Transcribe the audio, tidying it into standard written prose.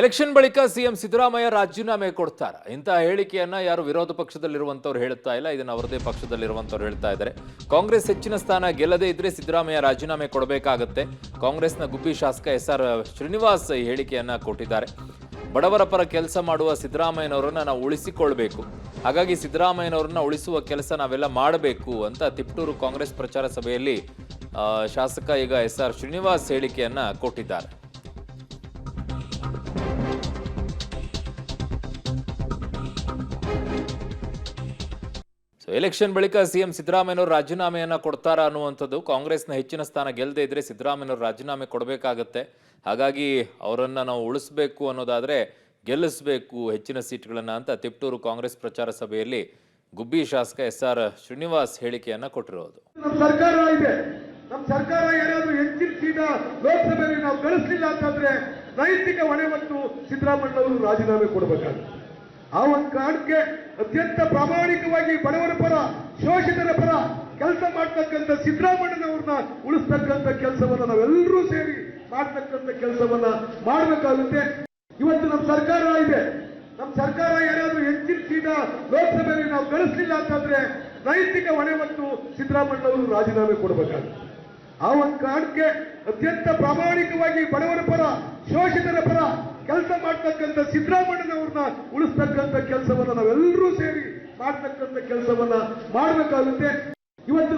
Election ಬಳಿಕ CM Siddaramaiah ರಾಜೀನಾಮೆ ಕೊಡ್ತಾರೆ. ಇಂತಹ ಹೇಳಿಕೆಯನ್ನ ಯಾರು ವಿರೋಧ ಪಕ್ಷದಲ್ಲಿರುವಂತವರು ಹೇಳ್ತಾ ಇಲ್ಲ, ಇದನ್ನ ಅವರದೇ ಪಕ್ಷದಲ್ಲಿರುವಂತವರು ಹೇಳ್ತಾ ಇದ್ದಾರೆ. ಕಾಂಗ್ರೆಸ್ ಹೆಚ್ಚಿನ ಸ್ಥಾನ ಗೆಲ್ಲದೇ ಇದ್ರೆ ಸಿದ್ದರಾಮಯ್ಯ ರಾಜೀನಾಮೆ ಕೊಡಬೇಕಾಗುತ್ತೆ. ಕಾಂಗ್ರೆಸ್ನ ಗುಬ್ಬಿ ಶಾಸಕ ಎಸ್ಆರ್ ಶ್ರೀನಿವಾಸ್ ಈ ಹೇಳಿಕೆಯನ್ನ ಕೊಟ್ಟಿದ್ದಾರೆ. ಬಡವರ ಪರ ಕೆಲಸ ಮಾಡುವ ಸಿದ್ದರಾಮಯ್ಯನವರನ್ನ ನಾವು ಉಳಿಸಿಕೊಳ್ಬೇಕು, ಹಾಗಾಗಿ ಸಿದ್ದರಾಮಯ್ಯನವರನ್ನ ಉಳಿಸುವ ಕೆಲಸ ನಾವೆಲ್ಲ ಮಾಡಬೇಕು ಅಂತ ತಿಪಟೂರು ಕಾಂಗ್ರೆಸ್ ಪ್ರಚಾರ ಸಭೆಯಲ್ಲಿ ಶಾಸಕ ಈಗ ಎಸ್ಆರ್ ಶ್ರೀನಿವಾಸ್ ಹೇಳಿಕೆಯನ್ನ ಕೊಟ್ಟಿದ್ದಾರೆ. ಎಲೆಕ್ಷನ್ ಬಳಿಕ ಸಿಎಂ ಸಿದ್ದರಾಮಯ್ಯನವರು ರಾಜೀನಾಮೆಯನ್ನ ಕೊಡ್ತಾರಾ ಅನ್ನುವಂಥದ್ದು, ಕಾಂಗ್ರೆಸ್ನ ಹೆಚ್ಚಿನ ಸ್ಥಾನ ಗೆಲ್ಲದೆ ಇದ್ರೆ ಸಿದ್ದರಾಮಯ್ಯನವರು ರಾಜೀನಾಮೆ ಕೊಡಬೇಕಾಗತ್ತೆ, ಹಾಗಾಗಿ ಅವರನ್ನ ನಾವು ಉಳಿಸಬೇಕು ಅನ್ನೋದಾದ್ರೆ ಗೆಲ್ಲಿಸಬೇಕು ಹೆಚ್ಚಿನ ಸೀಟ್ಗಳನ್ನ ಅಂತ ತಿಪಟೂರು ಕಾಂಗ್ರೆಸ್ ಪ್ರಚಾರ ಸಭೆಯಲ್ಲಿ ಗುಬ್ಬಿ ಶಾಸಕ ಎಸ್ಆರ್ ಶ್ರೀನಿವಾಸ್ ಹೇಳಿಕೆಯನ್ನ ಕೊಟ್ಟಿರೋದು. ನಮ್ಮ ಸರ್ಕಾರ ಏನಾದರೂ ಹೆಚ್ಚಿನ ಸೀಟ ಲೋಕಸಭೆಯಲ್ಲಿ ನಾವು ಗಳಿಸಲಿಲ್ಲ ಅಂತಂದ್ರೆ ನೈತಿಕ ಹೊಣೆ ಮತ್ತು ಸಿದ್ದರಾಮಯ್ಯನವರು ರಾಜೀನಾಮೆ ಕೊಡಬೇಕಾಗುತ್ತೆ. ಆ ಒಂದು ಕಾರಣಕ್ಕೆ ಅತ್ಯಂತ ಪ್ರಾಮಾಣಿಕವಾಗಿ ಬಡವರ ಪರ, ಶೋಷಿತರ ಪರ ಕೆಲಸ ಮಾಡ್ತಕ್ಕಂಥ ಸಿದ್ದರಾಮಯ್ಯನವ್ರನ್ನ ಉಳಿಸ್ತಕ್ಕಂಥ ಕೆಲಸವನ್ನ ನಾವೆಲ್ಲರೂ ಸೇರಿ ಮಾಡ್ತಕ್ಕಂಥ ಕೆಲಸವನ್ನ ಮಾಡಬೇಕಾಗುತ್ತೆ. ಇವತ್ತು ನಮ್ಮ ಸರ್ಕಾರ ಏನಾದರೂ ಹೆಚ್ಚಿನ ಸೀಟ ಲೋಕಸಭೆಯಲ್ಲಿ ನಾವು ಗಳಿಸಲಿಲ್ಲ ಅಂತಂದ್ರೆ ನೈತಿಕ ಹೊಣೆ ಮತ್ತು ಸಿದ್ದರಾಮಯ್ಯನವರು ರಾಜೀನಾಮೆ ಕೊಡಬೇಕಾಗುತ್ತೆ. ಆ ಒಂದು ಕಾರಣಕ್ಕೆ ಅತ್ಯಂತ ಪ್ರಾಮಾಣಿಕವಾಗಿ ಬಡವರ ಪರ, ಶೋಷಿತರ ಪರ ಕೆಲಸ ಮಾಡ್ತಕ್ಕಂಥ ಸಿದ್ದರಾಮಯ್ಯನವ್ರನ್ನ ಉಳಿಸ್ತಕ್ಕಂಥ ಕೆಲಸವನ್ನ ನಾವೆಲ್ಲರೂ ಸೇರಿ ಮಾಡ್ತಕ್ಕಂಥ ಕೆಲಸವನ್ನ ಮಾಡಬೇಕಾಗುತ್ತೆ. ಇವತ್ತು